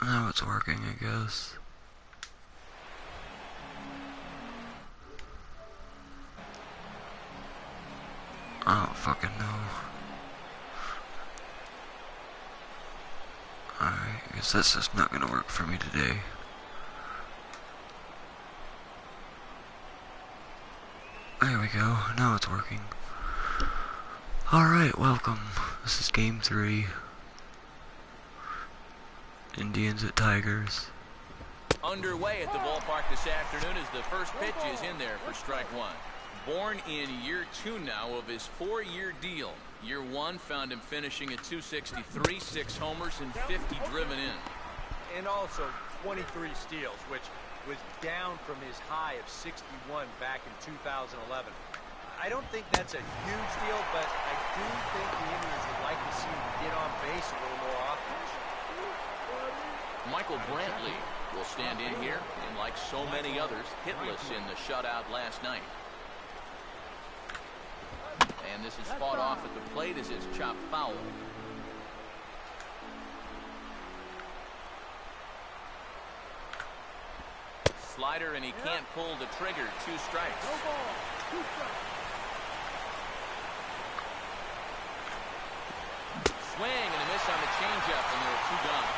Now it's working, I guess. I don't fucking know. Alright, I guess that's just not gonna work for me today. There we go, now it's working. Alright, welcome. This is game 3. Indians at Tigers. Underway at the ballpark this afternoon as the first pitch is in there for strike one. Born in year 2 now of his 4-year deal. Year 1 found him finishing at 263, 6 homers and 50 driven in. And also 23 steals, which was down from his high of 61 back in 2011. I don't think that's a huge deal, but I do think the Indians would like to see him get on base a little more often. Michael Brantley will stand in here, and like so many others, hitless in the shutout last night. And this is fought off at the plate as it's chopped foul. Slider, and he can't pull the trigger. 2 strikes. Swing and a miss on the changeup, and there are 2 gone.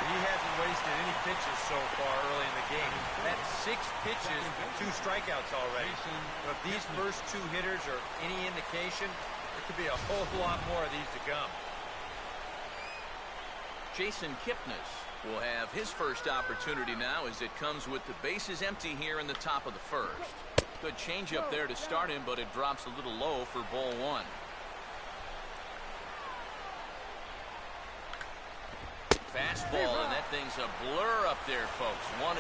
He hasn't wasted any pitches so far early in the game. That's 6 pitches, 2 strikeouts already. But if these first 2 hitters are any indication, there could be a whole lot more of these to come. Jason Kipnis will have his first opportunity now as it comes with the bases empty here in the top of the first. Good changeup there to start him, but it drops a little low for ball 1. Fastball, and that thing's a blur up there, folks. 1-1.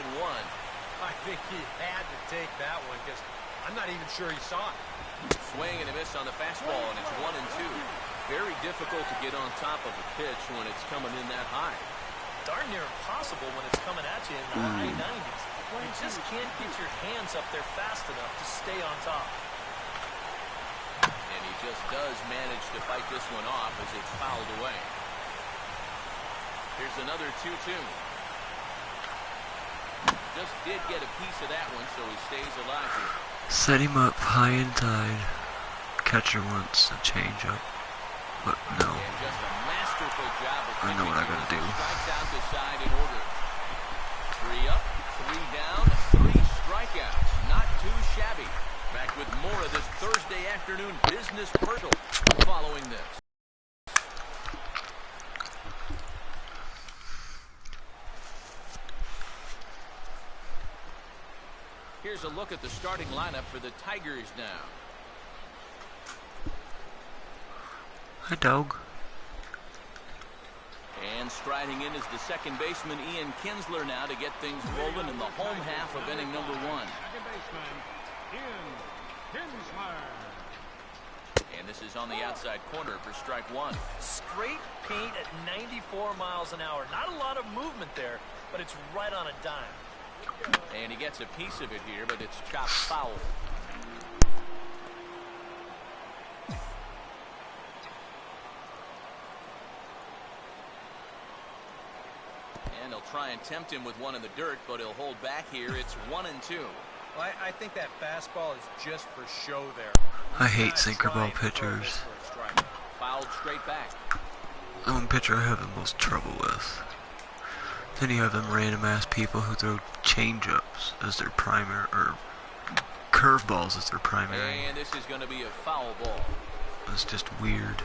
I think he had to take that one because I'm not even sure he saw it. Swing and a miss on the fastball, and it's 1-2. Very difficult to get on top of a pitch when it's coming in that high. Darn near impossible when it's coming at you in the high 90s. You just can't get your hands up there fast enough to stay on top. And he just does manage to fight this one off as it's fouled away. Here's another 2-2. Just did get a piece of that one, so he stays alive here. Set him up high and tight. Catcher wants a change up, but no. And just a masterful job of I know what I gotta do. Strikes out the side in order. 3 up, 3 down, 3 strikeouts. Not too shabby. Back with more of this Thursday afternoon business purtle following this. Here's a look at the starting lineup for the Tigers now. Hi, dog. And striding in is the second baseman, Ian Kinsler, now to get things rolling in the home half of inning number 1. Second baseman, Ian Kinsler. And this is on the outside corner for strike 1. Straight paint at 94 miles an hour. Not a lot of movement there, but it's right on a dime. And he gets a piece of it here, but it's chopped foul. And he'll try and tempt him with one in the dirt, but he'll hold back here. It's 1-2. Well, I think that fastball is just for show there. I hate sinker ball pitchers. Fouled straight back. The one pitcher I have the most trouble with. Then you have them random ass people who throw change-ups as their primary, or curveballs as their primary. And this is going to be a foul ball. It's just weird.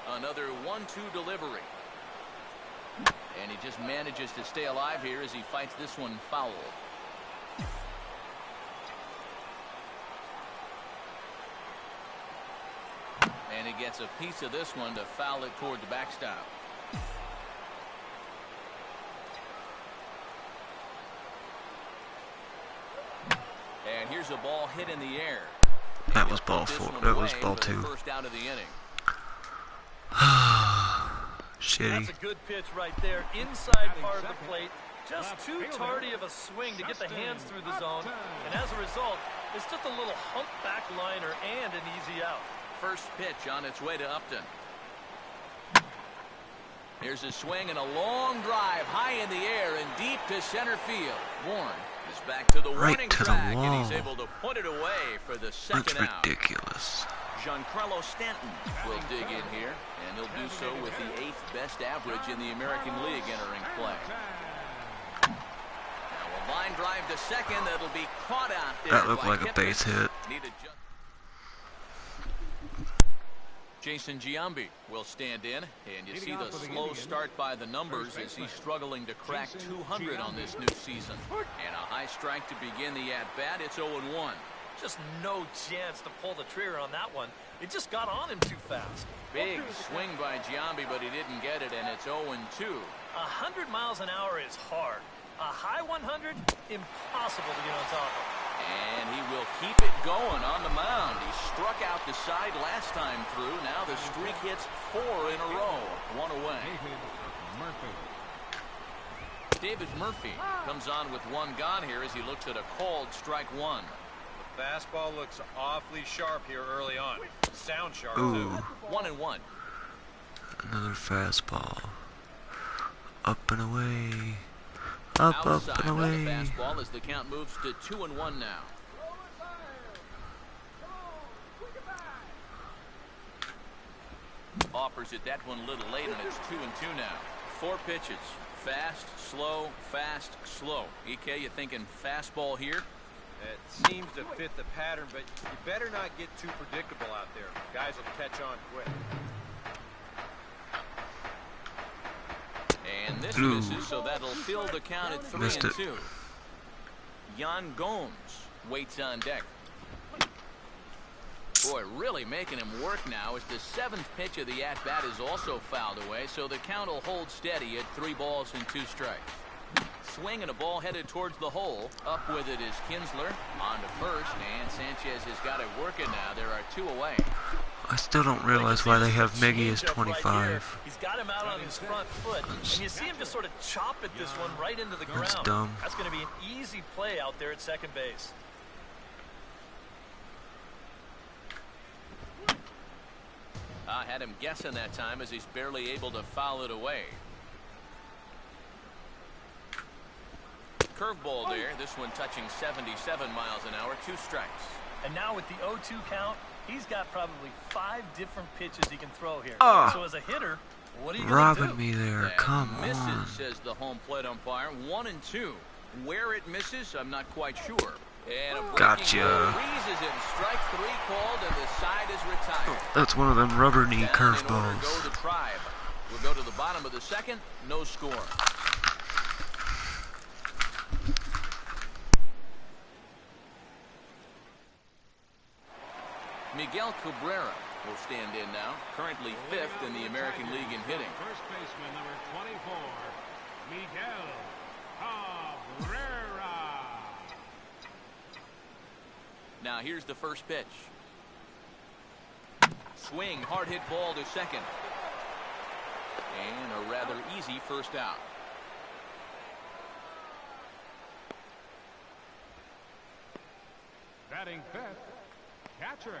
Another 1-2 delivery. And he just manages to stay alive here as he fights this one foul. And he gets a piece of this one to foul it toward the backstop. And here's a ball hit in the air. That was ball 4. That was ball 2. First out of the inning. Shitty. That's a good pitch right there. Inside part of the plate. Just too tardy of a swing to get the hands through the zone, and as a result, it's just a little humpback liner and an easy out. First pitch on its way to Upton. Here's a swing and a long drive high in the air and deep to center field. Warren is back to the warning track, and he's able to put it away for the second out. That's ridiculous. Giancarlo Stanton will dig in here, and he'll do so with the 8th best average in the American League entering play. Now a line drive to second that'll be caught out there. That looked like a base hit. Jason Giambi will stand in, and you see the slow start by the numbers as he's struggling to crack 200 on this new season. And a high strike to begin the at-bat. It's 0-1. Just no chance to pull the trigger on that one. It just got on him too fast. Big swing by Giambi, but he didn't get it, and it's 0-2. 100 miles an hour is hard. A high 100, impossible to get on top of. And he will keep it going on the mound. He struck out the side last time through. Now the streak hits 4 in a row. 1 away. David Murphy comes on with 1 gone here as he looks at a called strike 1. The fastball looks awfully sharp here early on. Sound sharp, Ooh. too. 1-1. Another fastball. Up and away. Up and away. The fastball as the count moves to 2-1 now. Offers it that one a little late, and it's 2-2 now. 4 pitches. Fast, slow, fast, slow. EK, you thinking fastball here? It seems to fit the pattern, but you better not get too predictable out there. Guys will catch on quick. And this misses, so that'll fill the count at 3-2. Yan Gomes waits on deck. Boy, really making him work now as the 7th pitch of the at-bat is also fouled away, so the count will hold steady at 3 balls and 2 strikes. Swing and a ball headed towards the hole. Up with it is Kinsler on to first, and Sanchez has got it working now. There are 2 away. I still don't realize why they have Miggy as 25. Right, he's got him out on his front foot, and you see him just sort of chop at this one right into the ground. That's dumb. That's going to be an easy play out there at second base. I had him guessing that time as he's barely able to foul it away. Curveball there. This one touching 77 miles an hour. 2 strikes. And now with the 0-2 count, he's got probably 5 different pitches he can throw here. So as a hitter, what are you going to do? Robbing me there. That Come misses, on. says the home plate umpire. 1-2. Where it misses, I'm not quite sure. And a breaking ball freezes him. Strike 3 called, and the side is retired. That's one of them rubber knee Down in order curveballs. go the Tribe. We'll go to the bottom of the 2nd. No score. Miguel Cabrera will stand in now, currently 5th in the American League in hitting. First baseman number 24, Miguel Cabrera. Now here's the first pitch. Swing, hard hit ball to second. And a rather easy first out. Batting 5th, catcher.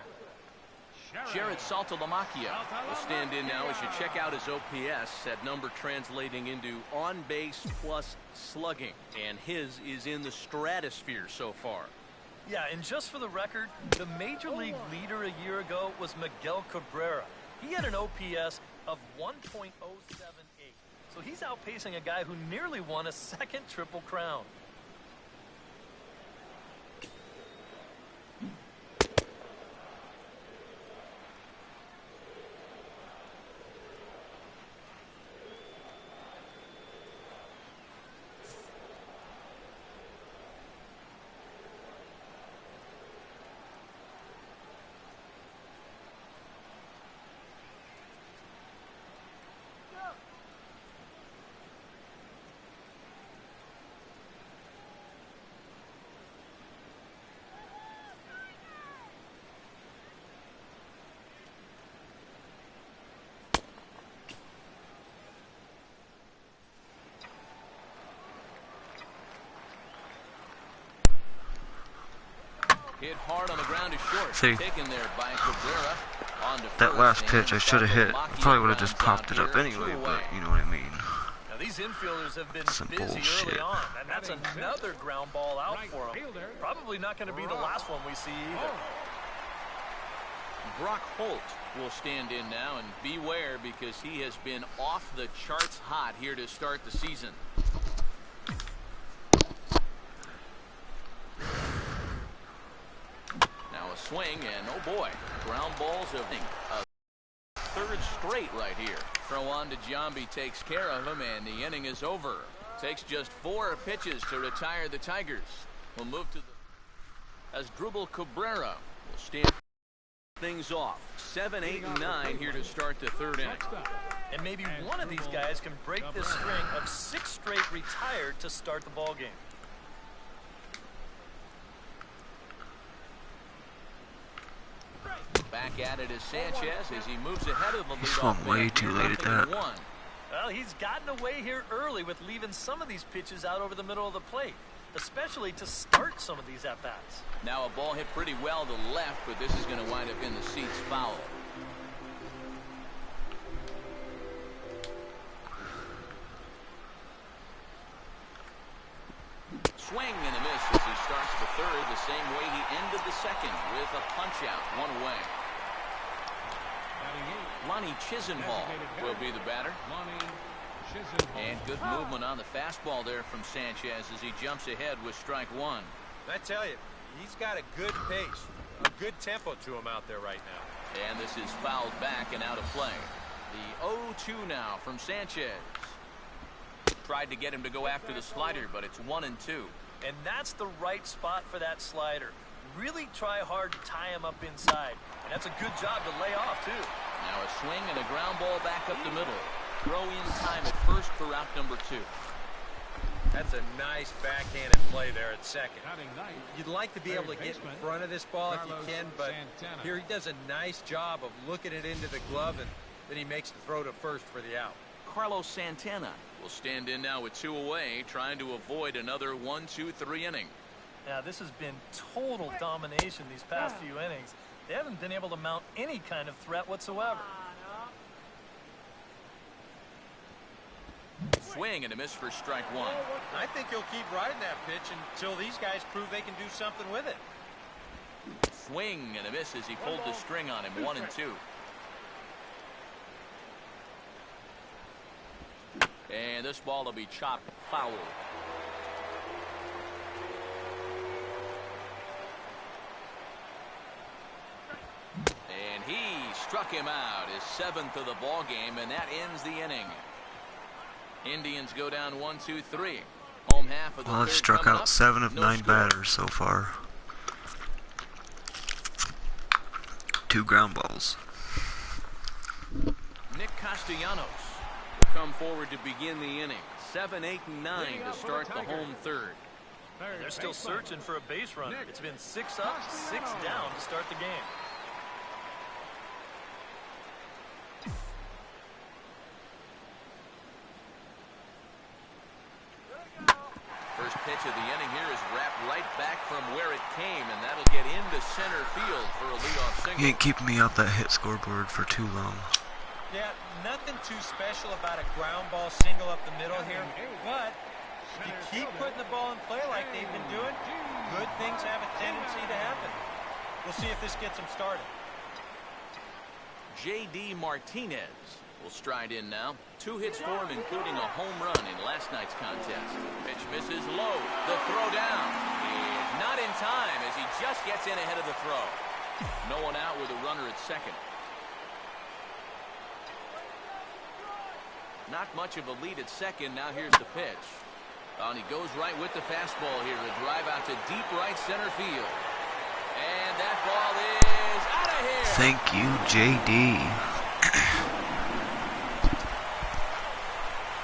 Jared Saltalamacchia will stand in now as you check out his OPS, that number translating into on base plus slugging, and his is in the stratosphere so far. Yeah, and just for the record, the Major League leader a year ago was Miguel Cabrera. He had an OPS of 1.078, so he's outpacing a guy who nearly won a 2nd Triple Crown. Hit hard on the ground is short. See, Taken there by Cabrera. On to that first, last and pitch I should have hit. Maki Probably would have grounds just popped out it up here, anyway, 2 but away. you know what I mean. Now, these infielders have been Some busy bullshit. early on, and that's another ground ball out for them. Probably not going to be the last one we see either. Brock Holt will stand in now, and beware because he has been off the charts hot here to start the season. Now a swing, and oh boy, ground balls of a third straight right here. Throw on to Giambi, takes care of him, and the inning is over. Takes just 4 pitches to retire the Tigers. We'll move to the Asdrubal Cabrera will stand things off. 7, 8, and 9 here to start the third inning. And maybe one of these guys can break this string of 6 straight retired to start the ball game. Back at it is Sanchez as he moves ahead of the He swung leadoff way man. too late at that. Well, he's gotten away here early with leaving some of these pitches out over the middle of the plate, especially to start some of these at-bats. Now a ball hit pretty well to the left, but this is going to wind up in the seats foul. Swing and a miss as he starts the third the same way he ended the second with a punch out, 1 away. Lonnie Chisenhall will be the batter. And good movement on the fastball there from Sanchez as he jumps ahead with strike 1. I tell you, he's got a good pace, a good tempo to him out there right now. And this is fouled back and out of play. The 0-2 now from Sanchez. Tried to get him to go after the slider, but it's 1 and 2. And that's the right spot for that slider. Really try hard to tie him up inside. And that's a good job to lay off, too. Now a swing and a ground ball back up the middle. Throw in time at first for route number 2. That's a nice backhanded play there at second. You'd like to be able to get in front of this ball if you can, but here he does a nice job of looking it into the glove, and then he makes the throw to first for the out. Carlos Santana will stand in now with 2 away, trying to avoid another 1-2-3 inning. Now, this has been total domination these past few innings. They haven't been able to mount any kind of threat whatsoever. Swing and a miss for strike 1. I think he'll keep riding that pitch until these guys prove they can do something with it. Swing and a miss as he pulled the string on him, 1 and 2. And this ball will be chopped foul. And he struck him out, his 7th of the ball game, and that ends the inning. Indians go down 1-2-3. Home half of the Well, I've third struck coming out up. 7 of No 9 score. batters so far. 2 ground balls. Nick Castellanos will come forward to begin the inning. 7, 8, and 9 to start the home third. They're still searching for a base runner. It's been 6 up, 6 down to start the game. First pitch of the inning here is wrapped right back from where it came, and that'll get into center field for a leadoff single. You ain't keeping me off that hit scoreboard for too long. Yeah, nothing too special about a ground ball single up the middle here, but if you keep putting the ball in play like they've been doing, good things have a tendency to happen. We'll see if this gets them started. J.D. Martinez will stride in now. 2 hits for him, including a home run in last night's contest. Pitch misses low. The throw down is not in time as he just gets in ahead of the throw. No one out with a runner at second. Not much of a lead at second. Now here's the pitch. And he goes right with the fastball here. A drive out to deep right center field. And that ball is out of here. Thank you, J.D.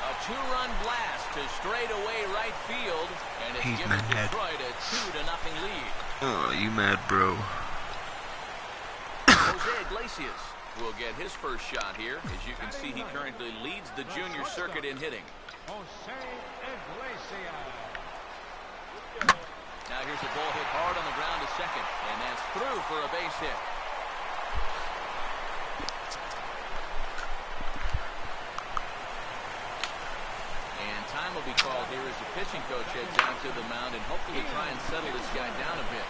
A 2-run blast to straightaway right field. And it's He's given mad. Detroit a 2-0 lead. Oh, you mad, bro. Jose Iglesias will get his first shot here. As you can see, he currently leads the junior circuit in hitting. Now here's a ball hit hard on the ground to second, and that's through for a base hit. And time will be called here as the pitching coach heads out to the mound and hopefully try and settle this guy down a bit.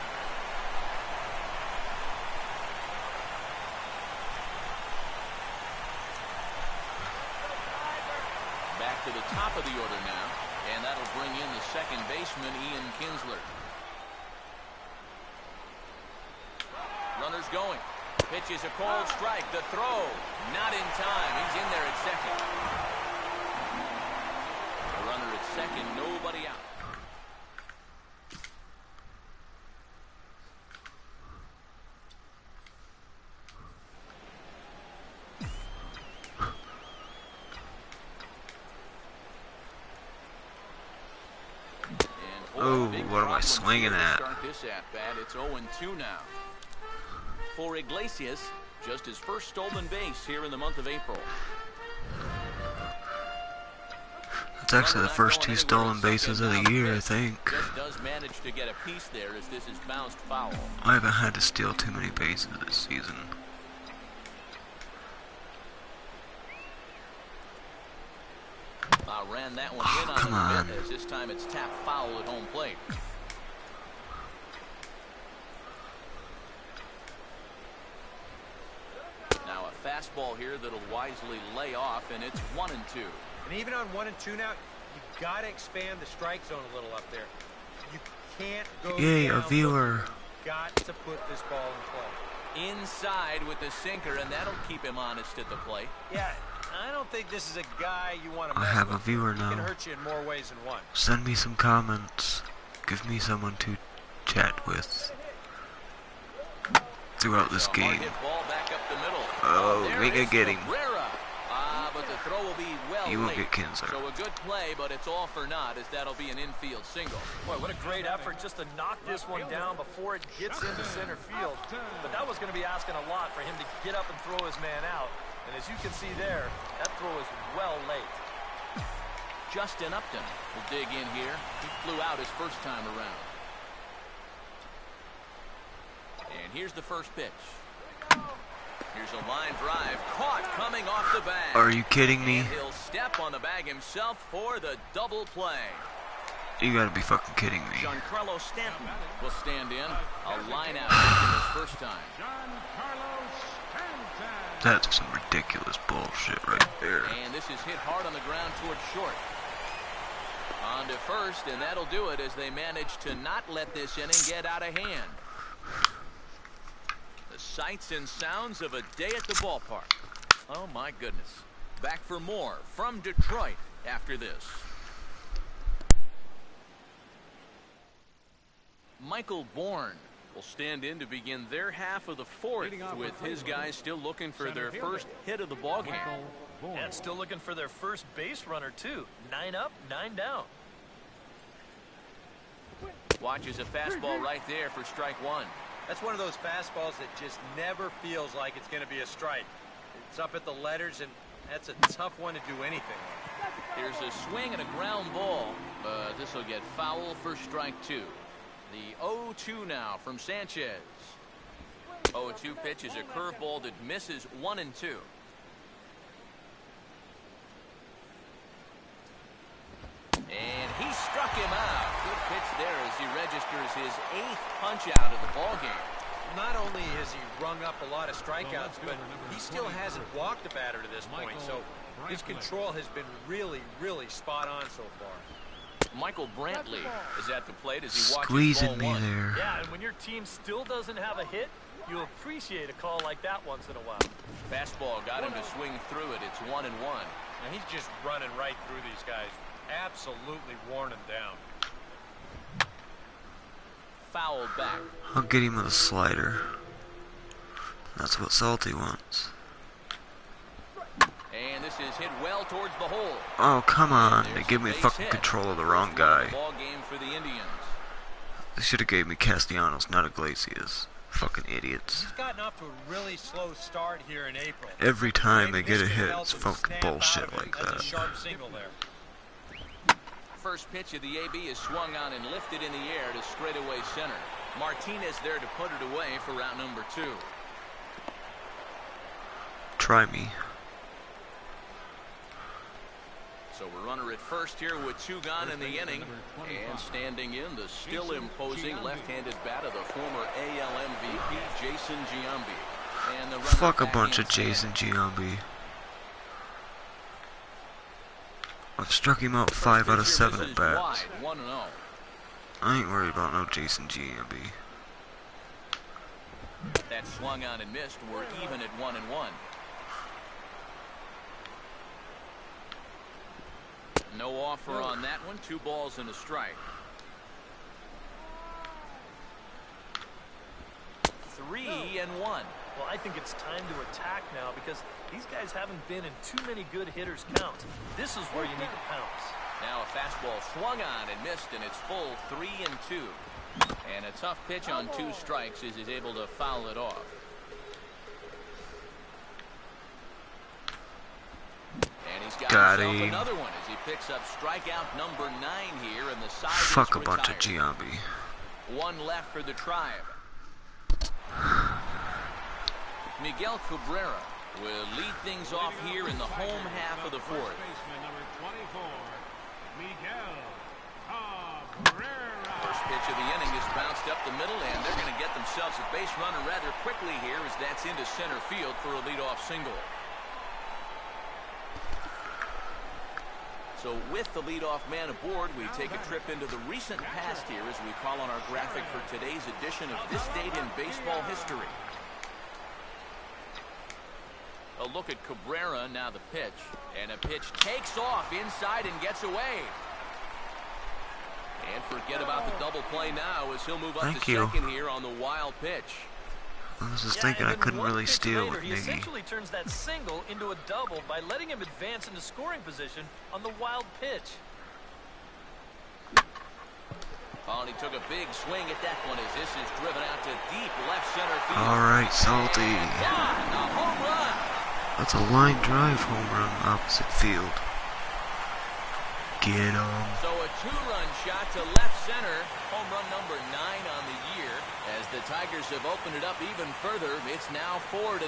Back to the top of the order now, and that'll bring in the second baseman, Ian Kinsler. Runners going. Pitch is a called strike. The throw, not in time. He's in there at second. A runner at second, nobody out. Oh, what am I swinging at? Start this at bat. It's 0-2 now. For Iglesias, just his first stolen base here in the month of April. It's actually the first 2 stolen bases of the year, I think. Just does manage to get a piece there as this is bounced foul. I haven't had to steal too many bases this season. Ran that one in come on on. the bit, as this time it's tapped foul at home plate. Now a fastball here that'll wisely lay off, and it's 1-2. And even on 1-2 now, you've got to expand the strike zone a little up there. You can't go Yay, down. a viewer. You've got to put this ball in play. Inside with the sinker, and that'll keep him honest at the plate. Yeah, I don't think this is a guy you want to I mess have a with. viewer He can now. hurt you in more ways than one. Send me some comments. Give me someone to chat with throughout this So a game. hard hit ball back up the middle. Oh, There we is can get him. Cabrera. But the throw will be well You won't late. get Kinsler. So a good play, but it's all for naught, as that'll be an infield single. Boy, what a great effort just to knock this one down before it gets into center field. But that was going to be asking a lot for him to get up and throw his man out. And as you can see there, that throw is well late. Justin Upton will dig in here. He flew out his first time around. And here's the first pitch. Here's a line drive caught coming off the bag. Are you kidding me? And he'll step on the bag himself for the double play. You gotta be fucking kidding me. Giancarlo Stanton will stand in. A line out his first time. That's some ridiculous bullshit right there. And this is hit hard on the ground towards short. On to first, and that'll do it as they manage to not let this inning get out of hand. The sights and sounds of a day at the ballpark. Oh my goodness. Back for more from Detroit after this. Michael Bourne will stand in to begin their half of the fourth, with his guys still looking for their first hit of the ballgame. And still looking for their first base runner, too. 9 up, 9 down. Watches a fastball right there for strike one. That's one of those fastballs that just never feels like it's going to be a strike. It's up at the letters, and that's a tough one to do anything with. Here's a swing and a ground ball, but this will get foul for strike two. The 0-2 now from Sanchez. 0-2 pitch is a curveball that misses 1-2. And he struck him out. Good pitch there as he registers his 8th punch out of the ballgame. Not only has he rung up a lot of strikeouts, but he still hasn't walked a batter to this point, so his control has been really, really spot on so far. Michael Brantley is at the plate as he watches Squeezing me ball one. there. Yeah, and when your team still doesn't have a hit, you appreciate a call like that once in a while. Fastball got him to swing through it. It's 1-1. Now he's just running right through these guys. Absolutely worn them down. Fouled back. I'll get him with a slider. That's what Salty wants. And this is hit well towards the hole. Oh, come on. They There's give a me base fucking hit. control of the wrong guy. Ball game for the Indians. They should have gave me Castellanos, not Iglesias. Fucking idiots. He's gotten off to a really slow start here in April. Every time they Maybe get a this can hit, help it's him fucking snap out bullshit of it. like That's that. a sharp single there. First pitch of the AB is swung on and lifted in the air to straightaway center. Martinez there to put it away for out number 2. Try me. So we're runner at first here with 2 gone in the inning. And standing in, the still imposing left-handed bat of the former AL MVP, Jason Giambi. And the Fuck a bunch of Jason Giambi. I've struck him out 5 out of 7 at bats. I ain't worried about no Jason Giambi. That swung on and missed. We're even at 1-1. No offer on that one. 2 balls and a strike. 3-1. Well, I think it's time to attack now because these guys haven't been in too many good hitters' counts. This is where you need to pounce. Now a fastball swung on and missed, and it's full 3-2. And a tough pitch on 2 strikes as he's able to foul it off. And he's got himself another one as he picks up strikeout number 9 here, and the side Fuck is a bunch retired. of Giambi. 1 left for the Tribe. Miguel Cabrera will lead things off here in the home half of the 4th. Number 24, Miguel Cabrera. First pitch of the inning is bounced up the middle, and they're going to get themselves a base runner rather quickly here as that's into center field for a leadoff single. So with the leadoff man aboard, we take a trip into the recent past here as we call on our graphic for today's edition of This Date in Baseball History. A look at Cabrera, now the pitch. And a pitch takes off inside and gets away. And forget about the double play now as he'll move up to second here on the wild pitch. I was just thinking I couldn't really steal with He Miggy. essentially turns that single into a double by letting him advance into scoring position on the wild pitch. Oh, and he took a big swing at that one as this is driven out to deep left center field. Alright, Salty. A home run. That's a line drive home run opposite field. Get him. So a 2-run shot to left center. Home run number 9 on the year. As the Tigers have opened it up even further, it's now 4-0.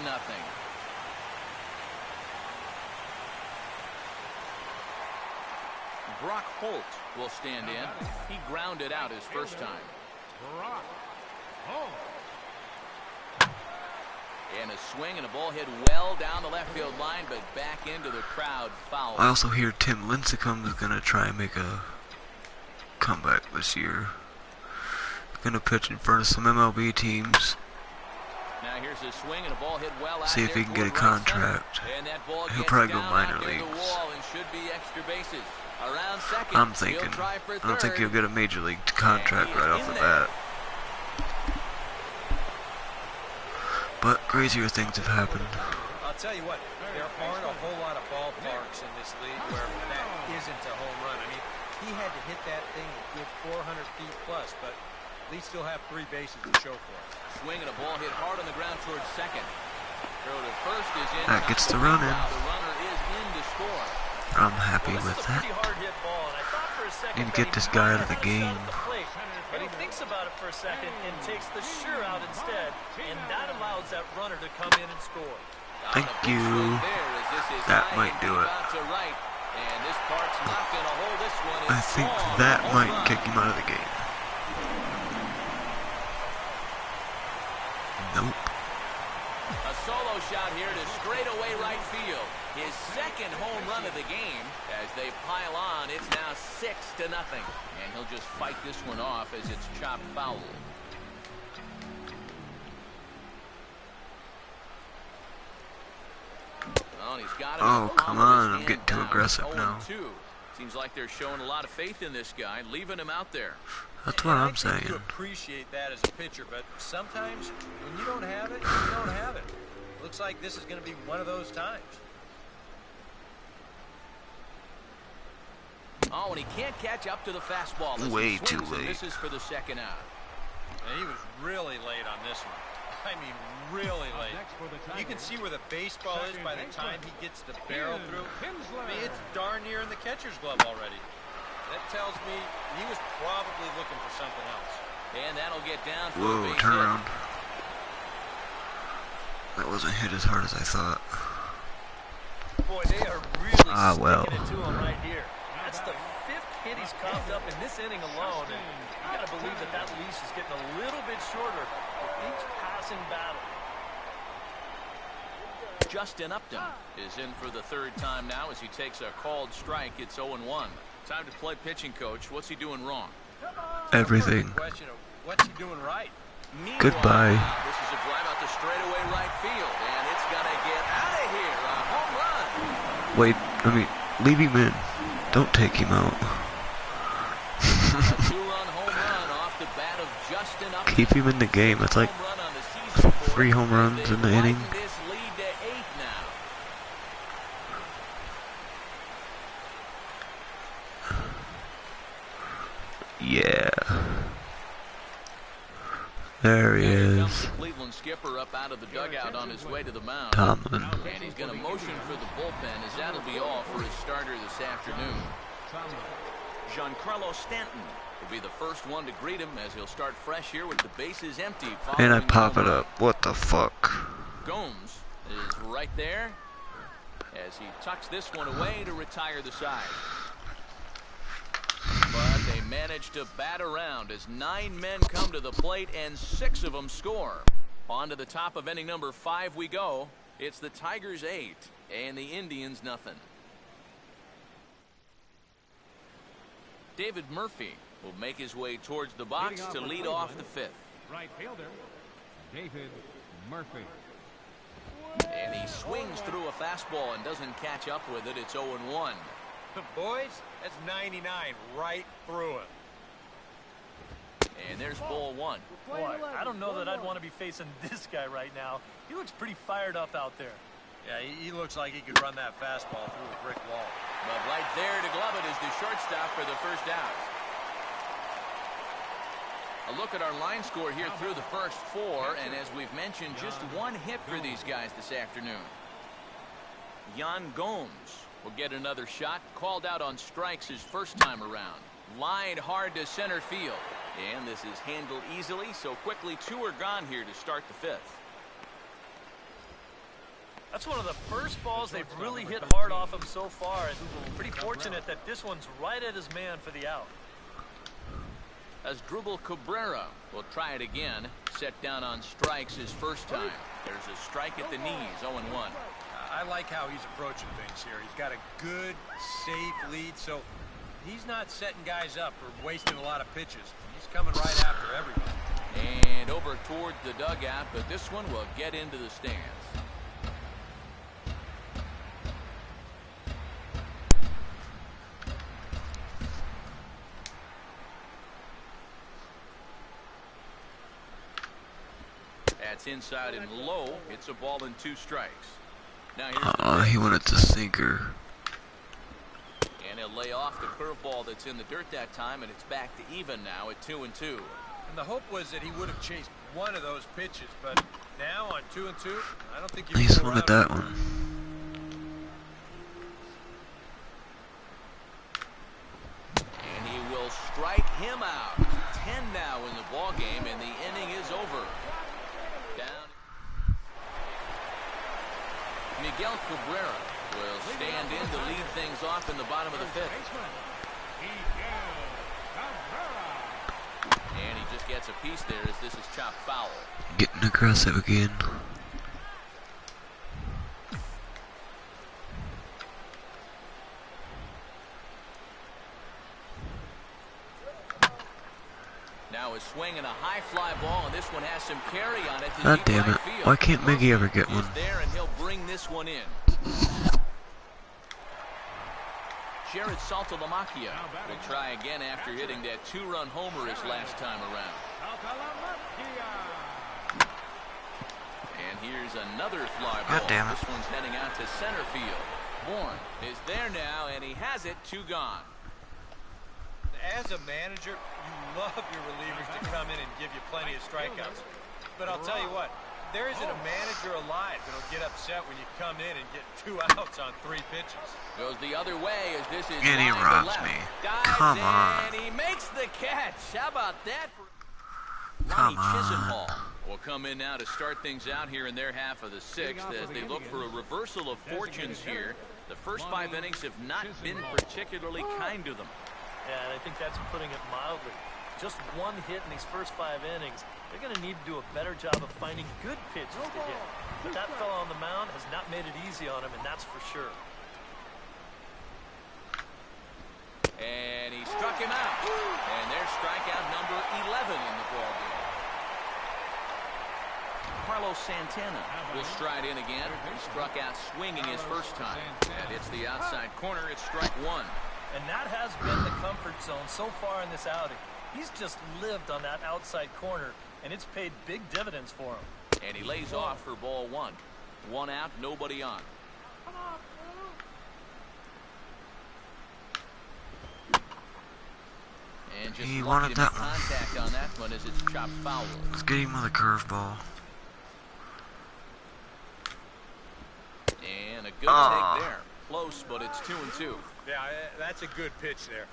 Brock Holt will stand in. He grounded out his first time. Brock Holt. And a swing and a ball hit well down the left field line, but back into the crowd foul. I also hear Tim Lincecum is going to try and make a comeback this year. Going to pitch in front of some MLB teams. Now here's a swing and a ball hit well out. See if he can get a contract. He'll probably go minor leagues. I'm thinking, I don't think he'll get a major league contract right off the bat. But crazier things have happened. I'll tell you what, there aren't a whole lot of ballparks in this league where that isn't a home run. I mean, he had to hit that thing a good 400 feet plus, but at least he'll have 3 bases to show for it. Swing and a ball hit hard on the ground towards second. Throw to first is in. That gets the run in. The runner is in to score. I'm happy with that. Need to get this guy out of the game. But he thinks about it for a second and takes the sure out instead, and that allows that runner to come in and score. Thank you. That might do it. I think that might kick him out of the game. Nope. A solo shot here to straightaway right field. His second home run of the game. As they pile on, it's now 6-0. And he'll just fight this one off as it's chopped foul. Well, he's got it. Oh, come on. I'm getting too aggressive now. Seems like they're showing a lot of faith in this guy, leaving him out there. That's what I'm I saying. think you appreciate that as a pitcher, but sometimes when you don't have it, you don't have it. Looks like this is going to be one of those times. Oh, and he can't catch up to the fastball. Way too late. This is for the second out. And he was really late on this one. I mean, really late. You can see where the baseball is by the time he gets the barrel through. I mean, it's darn near in the catcher's glove already. That tells me he was probably looking for something else. And that'll get down for a Whoa, base turn hit. around. That wasn't hit as hard as I thought. Boy, they are really well. sticking it to him right here. That's the 5th hit he's coughed up in this inning alone, and you got to believe that that leash is getting a little bit shorter with each passing battle. Justin Upton is in for the 3rd time now as he takes a called strike. It's 0-1. Time to play pitching coach. What's he doing wrong? Everything. Question of what's he doing right? Meanwhile, Goodbye. This is a drive out to straightaway right field, and it's going to get out of here. A home run. Wait, leave him in. Don't take him out. A 2-run home run off the bat of Justin Upton. Keep him in the game. It's like Home run on the season for 3 home him. runs in the They've inning. widened this lead to 8 now. Yeah. There he Here comes is. the Cleveland skipper up out of the dugout on his way to the mound. Tomlin. And he's going to motion for the bullpen as that'll be all for his starter this afternoon. Giancarlo Stanton will be the first one to greet him as he'll start fresh here with the bases empty. And I following pop the it home up. What the fuck? run. Gomes is right there as he tucks this one away to retire the side. But they manage to bat around as 9 men come to the plate and 6 of them score. On to the top of inning number 5 we go. It's the Tigers 8 and the Indians nothing. David Murphy will make his way towards the box to lead off the 5th. Right fielder, David Murphy. And he swings through a fastball and doesn't catch up with it. It's 0-1. Boys, that's 99 right through him. And there's ball 1. Boy, I don't know that I'd want to be facing this guy right now. He looks pretty fired up out there. Yeah, he looks like he could run that fastball through a brick wall. But right there to glove it is the shortstop for the first out. A look at our line score here through the first 4, and as we've mentioned, just 1 hit for these guys this afternoon. Yan Gomes will get another shot, called out on strikes his first time around. Lined hard to center field, and this is handled easily, so quickly 2 are gone here to start the 5th. That's one of the first balls they've really hit hard off him so far, and pretty fortunate that this one's right at his man for the out. As Drupal Cabrera will try it again, set down on strikes his first time. There's a strike at the knees, 0-1. I like how he's approaching things here. He's got a good, safe lead, so he's not setting guys up or wasting a lot of pitches. He's coming right after everybody. And over towards the dugout, but this one will get into the stands. That's inside and low. It's a ball and 2 strikes. Now here's He wanted to sinker. and he'll lay off the curveball that's in the dirt that time, and it's back to even now at 2-2. And the hope was that he would have chased one of those pitches, but now on 2-2, I don't think you He just wanted that one. And he will strike him out. 10 now in the ball game, and the inning is over. Down. Miguel Cabrera will stand in to lead things off in the bottom of the 5th. And he just gets a piece there as this is chopped foul. Getting aggressive again. Now a swing and a high fly ball, and this one has some carry on it. God damn it. Why can't Miggy ever get one? He's there, and he'll bring this one in. Jared Saltalamacchia will try again after hitting that 2-run homer his last time around. And here's another fly ball. God damn it. This one's heading out to center field. Bourne is there now, and he has it. 2 gone. As a manager, you love your relievers to come in and give you plenty of strikeouts. But I'll tell you what, There isn't a manager alive that'll get upset when you come in and get 2 outs on 3 pitches. Goes the other way as this is And he line to robs left. me. Dives Come in, on. and he makes the catch. How about that? Come Ronnie on. Chisenhall will come in now to start things out here in their half of the 6th as they look for a reversal of fortunes here. The first 5 innings have not been particularly kind to them. Yeah, and I think that's putting it mildly. Just 1 hit in these first 5 innings. They're going to need to do a better job of finding good pitches to hit. But that fellow on the mound has not made it easy on him, and that's for sure. And he struck him out. And there's strikeout number 11 in the ballgame. Carlos Santana will stride in again. He struck out swinging his first time. And it's the outside corner. It's strike 1. And that has been the comfort zone so far in this outing. He's just lived on that outside corner, and it's paid big dividends for him. And he lays off for ball 1. 1 out, nobody on. And just He lucky wanted to that make one. contact on that one as it's chopped foul. Let's get him with a curveball. And a good take there. Close, but it's 2-2. Yeah, that's a good pitch there.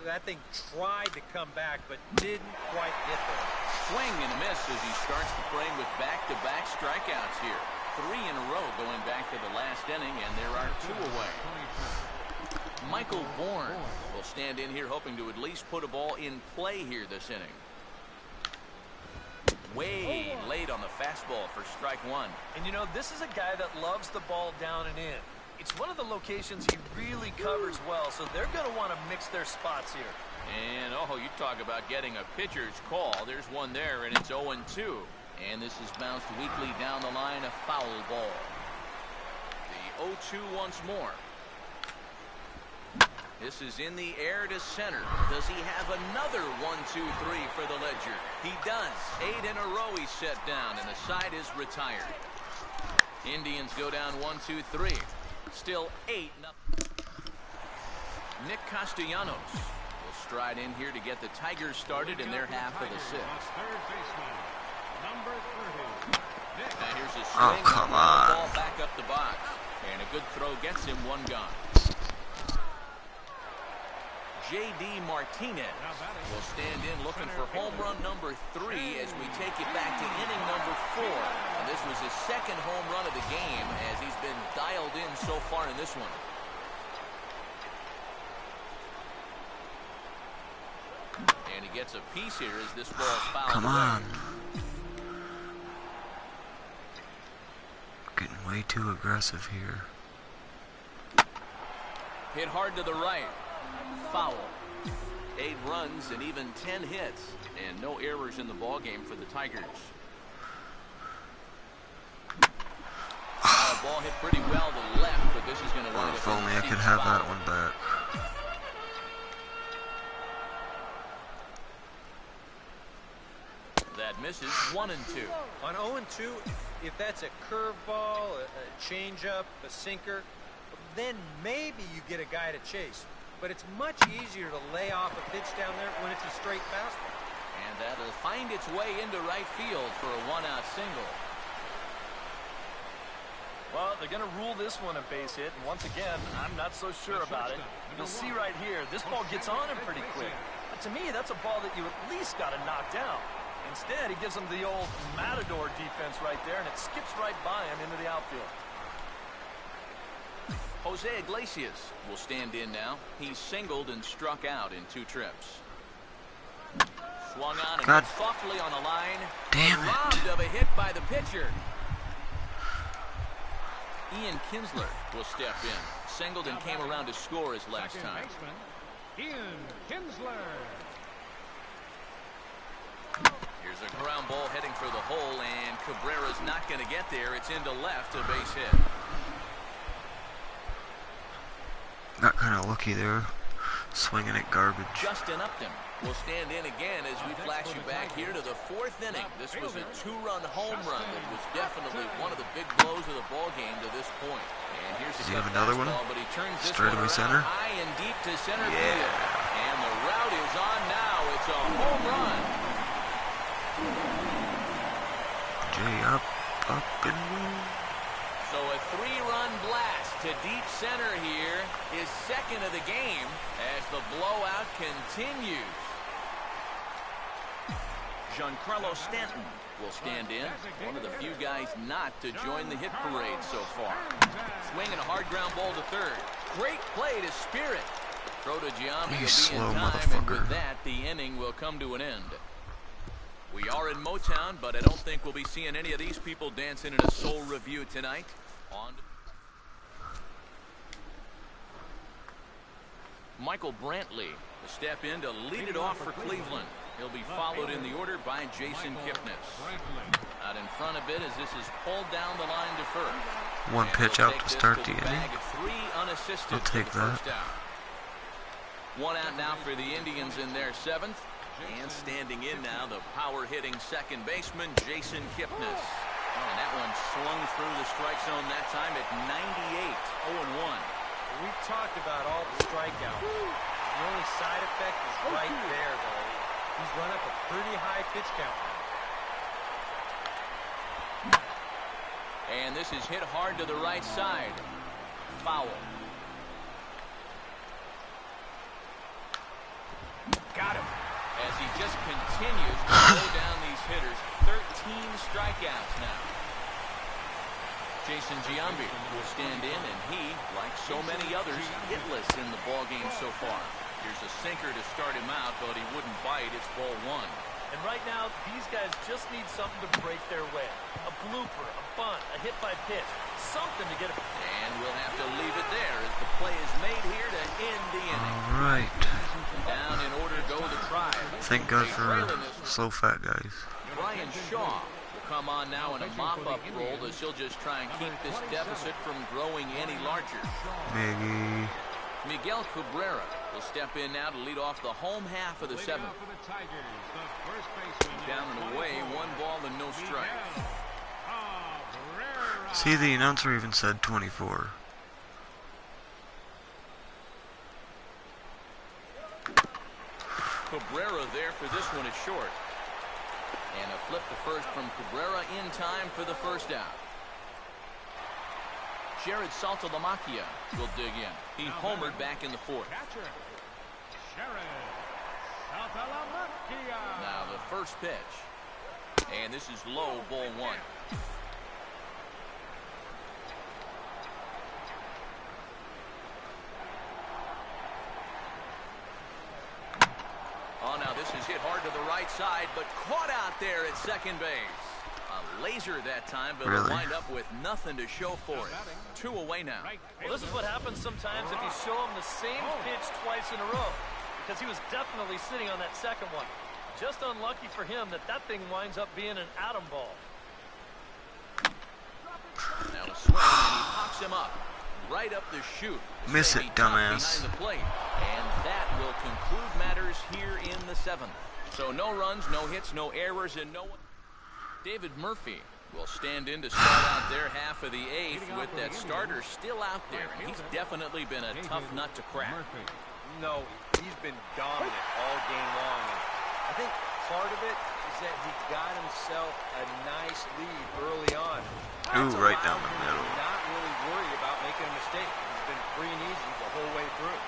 That thing tried to come back, but didn't quite get there. Swing and a miss as he starts the frame with back-to-back strikeouts here. 3 in a row going back to the last inning, and there are 2 away. Michael Bourne will stand in here hoping to at least put a ball in play here this inning. Way late on the fastball for strike 1. And you know, this is a guy that loves the ball down and in. It's one of the locations he really covers well, so they're going to want to mix their spots here. And, oh, you talk about getting a pitcher's call. There's one there, and it's 0-2. And this is bounced weakly down the line, a foul ball. The 0-2 once more. This is in the air to center. Does he have another 1-2-3 for the Ledger? He does. 8 in a row he's set down, and the side is retired. Indians go down 1-2-3. Still 8-0. Nick Castellanos will stride in here to get the Tigers started in their half of the 6th. Now here's a swing. Oh, come on. Ball back up the box. And a good throw gets him 1 gone. J.D. Martinez will stand in looking for home run number 3 as we take it back to inning number 4. And this was his 2nd home run of the game as he's been dialed in so far in this one. And he gets a piece here as this ball is fouled Come away. on. Getting way too aggressive here. Hit hard to the right. Foul. 8 runs and even 10 hits. And no errors in the ballgame for the Tigers. Ball hit pretty well to the left, but this is going to wind up. If only I could have that one back. That misses. 1-2. On 0-2, if that's a curveball, a changeup, a sinker, then maybe you get a guy to chase. But it's much easier to lay off a pitch down there when it's a straight fastball. And that'll find its way into right field for a 1-out single. Well, they're going to rule this one a base hit, and once again, I'm not so sure about it. You'll see right here, this ball gets on him pretty quick. But to me, that's a ball that you at least got to knock down. Instead, he gives him the old matador defense right there, and it skips right by him into the outfield. Jose Iglesias will stand in now. He's singled and struck out in 2 trips. Swung on and God. hit softly on the line. Damn it. Robbed of a hit by the pitcher. Ian Kinsler will step in. Singled and came around to score his last time. Ian Kinsler. Here's a ground ball heading for the hole, and Cabrera's not going to get there. It's into left, a base hit. Got kind of lucky there. Swinging at garbage. Justin Upton will stand in again as we flash you back here to the 4th inning. This was a 2-run home run that was definitely one of the big blows of the ball game to this point. And here's Does he have another one? But he turns this Straightaway one center? high and deep to center Yeah. field. And the route is on now. It's a home run. Jay up. Up and roll. So a 3-run blast to deep center here is second of the game as the blowout continues. Giancarlo Stanton will stand in, one of the few guys not to join the hit parade so far. Swing and a hard ground ball to third. Great play to Spirit. Throw to Giambi will be slow in time, and motherfucker. with that, the inning will come to an end. We are in Motown, but I don't think we'll be seeing any of these people dancing in a soul review tonight. On to Michael Brantley will step in to lead it off for Cleveland. He'll be followed in the order by Jason Kipnis. Out in front a bit as this is pulled down the line to first. One And pitch he'll out take to this start to the inning. bag of 3 unassisted I'll for take the that. first out. One out now for the Indians in their 7th. And standing in now, the power-hitting second baseman, Jason Kipnis. And that one slung through the strike zone that time at 98, 0-1. We've talked about all the strikeouts. The only side effect is right there, though. He's run up a pretty high pitch count now. And this is hit hard to the right side. Foul. Got him. As he just continues to slow down these hitters. 13 strikeouts now. Jason Giambi will stand in, and he, like so many others, hitless in the ballgame so far. Here's a sinker to start him out, but he wouldn't bite. It's ball 1. And right now, these guys just need something to break their way. A blooper, a bunt, a hit by pitch. Something to get it. And we'll have to leave it there as the play is made here to end the inning. All right. Down in order go the Tribe. Thank God They for trail in this one. slow fat guys. Brian Shaw will come on now in a mop-up role as he'll just try and keep this deficit from growing any larger. Miggy. Miguel Cabrera will step in now to lead off the home half of the 7th. Down and away, 1 ball and no strikes. See, the announcer even said 24. Cabrera there for this one is short. And a flip to first from Cabrera in time for the first out. Jared Saltalamacchia will dig in. He homered back in the 4th. Now the first pitch. And this is low, ball 1. Oh, now this is hit hard to the right side, but caught out there at second base. A laser that time, but Really? will wind up with nothing to show for it. 2 away now. Well, this is what happens sometimes if you show him the same pitch twice in a row. Because he was definitely sitting on that second one. Just unlucky for him that that thing winds up being an atom ball. Now a swing, and he pops him up. Right up the chute. Miss So it, he topped dumbass. behind the plate. And that will conclude matters here in the 7th. So no runs, no hits, no errors, and no one. David Murphy will stand in to start out their half of the 8th with that starter still out there. And he's definitely been a tough nut to crack. No, he's been dominant all game long. And I think part of it is that he got himself a nice lead early on. Ooh, That's right allowed down the him to middle. Not really worry about making a mistake. He's been free and easy the whole way through.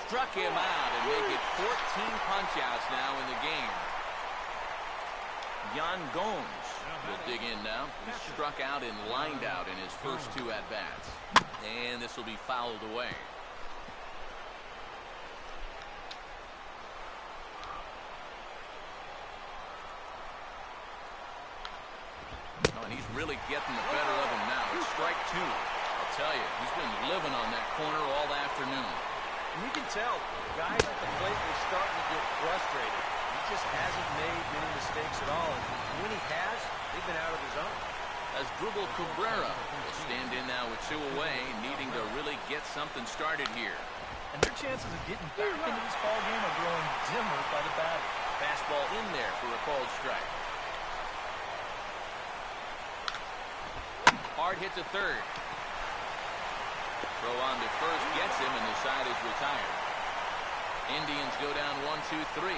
Struck him out and make it 14 punch-outs now in the game. Yan Gomes will dig in now. He struck out and lined out in his first 2 at-bats. And this will be fouled away. Oh, and he's really getting the better of him now. It's strike 2. I'll tell you, he's been living on that corner all afternoon. And you can tell guys at the plate are starting to get frustrated. He just hasn't made many mistakes at all. And when he has, they've been out of his zone. As Drupal Cabrera will stand in now with 2 away, needing to really get something started here. And their chances of getting back into this ball game are growing dimmer by the batter. Fastball in there for a called strike. Hard hit to third. Throw on to first gets him, and the side is retired. Indians go down 1-2-3.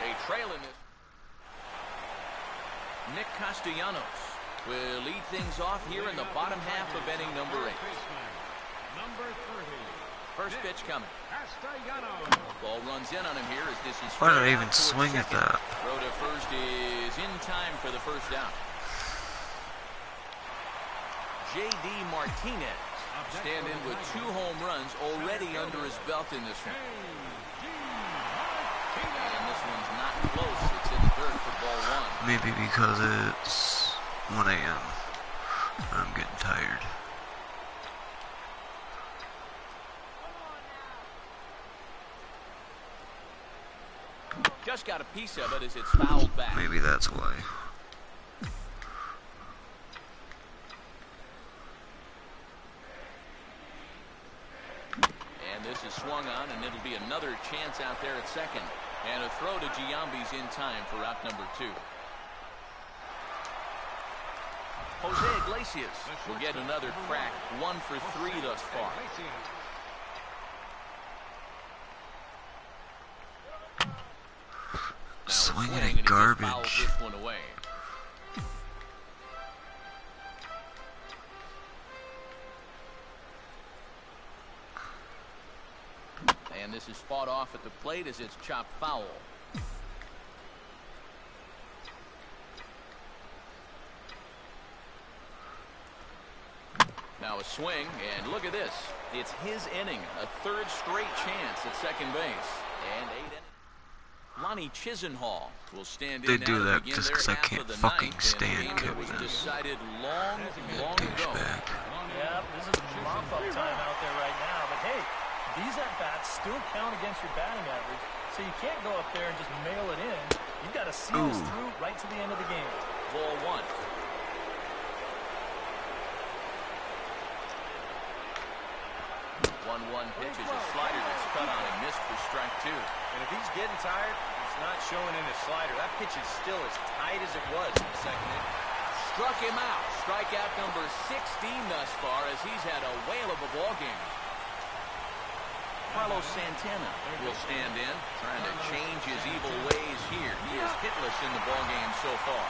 They trail in this. Nick Castellanos will lead things off here in the bottom half of inning number 8. Number 30. First pitch coming. Castellanos. Ball runs in on him here as this is Why did I fair even out towards swing at second. that? Throw to first is in time for the first down. J.D. Martinez stand in with 2 home runs already under his belt in this one. And this one's not close. It's in the dirt for ball 1. Maybe because it's 1 a.m. I'm getting tired. Just got a piece of it as it's fouled back. Maybe that's why. And this is swung on, and it'll be another chance out there at second. And a throw to Giambi's in time for out number 2. Jose Iglesias will get another crack. 1 for 3 thus far. Swinging and he at just fouls garbage. this one away. And this is fought off at the plate as it's chopped foul. Now a swing, and look at this. It's his inning, a 3rd straight chance at second base. And 8 innings. Lonnie Chisenhall will stand in They now do to that begin just their 'cause I half can't of the fucking ninth, stand and a game that was Kevin. decided long ago. Douchebag. Yeah, this is mop-up time out there right now. But hey, these at-bats still count against your batting average, so you can't go up there and just mail it in. You've got to see this through right to the end of the game. Ball 1. 1-1 pitch is a slider that's cut on and missed for strike 2. And if he's getting tired, it's not showing in his slider. That pitch is still as tight as it was in the second inning. Struck him out. Strikeout number 16 thus far as he's had a whale of a ball game. Carlos Santana will stand in, trying to change his evil ways here. He is hitless in the ball game so far.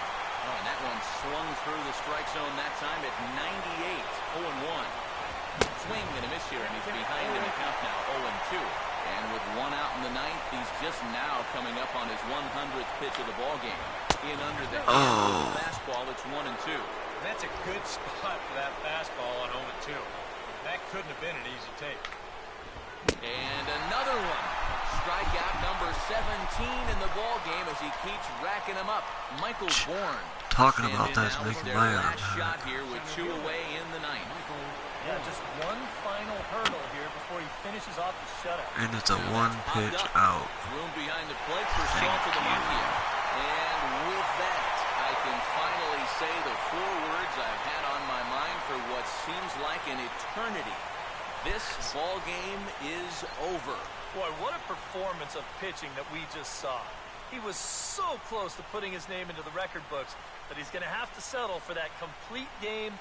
Oh, and that one swung through the strike zone that time at 98, 0-1. Swing and a miss here, and he's behind in the count now, 0-2. And with 1 out in the 9th, he's just now coming up on his 100th pitch of the ball game. In under the hand of the fastball, it's 1-2. That's a good spot for that fastball on 0-2. That couldn't have been an easy take. And another one. Strikeout number 17 in the ball game as he keeps racking them up. Michael Bourne. Talking about that's now with making their my arm last hurt. shot here with 2 away in the 9th. Yeah, just one final hurdle here before he finishes off the shutout. And it's a 1-pitch out. Room behind the plate for Salto de Murcia. And with that, I can finally say the 4 words I've had on my mind for what seems like an eternity. This ball game is over. Boy, what a performance of pitching that we just saw. He was so close to putting his name into the record books, but he's going to have to settle for that complete game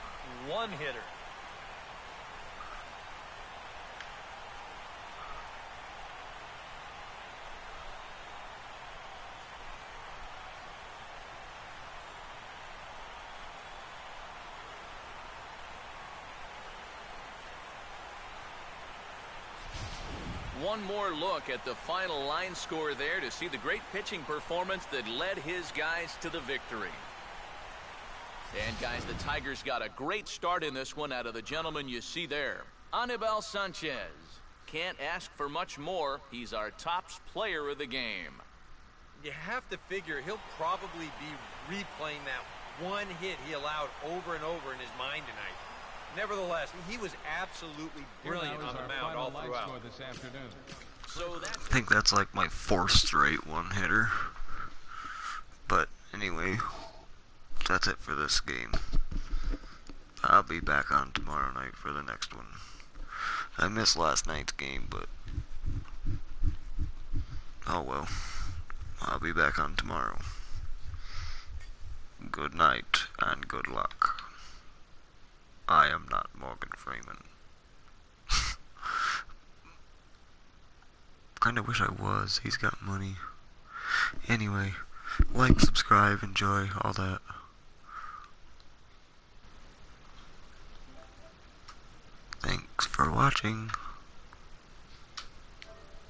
one-hitter. One more look at the final line score there to see the great pitching performance that led his guys to the victory. And guys, the Tigers got a great start in this one out of the gentleman you see there. Anibal Sanchez. Can't ask for much more. He's our top player of the game. You have to figure he'll probably be replaying that one hit he allowed over and over in his mind tonight. Nevertheless, he was absolutely brilliant on the mound all throughout. This afternoon. So that's I think that's like my 4th straight one-hitter. But anyway, that's it for this game. I'll be back on tomorrow night for the next one. I missed last night's game, but oh well. I'll be back on tomorrow. Good night and good luck. I am not Morgan Freeman. Kinda wish I was. He's got money. Anyway, like, subscribe, enjoy, all that. Thanks for watching.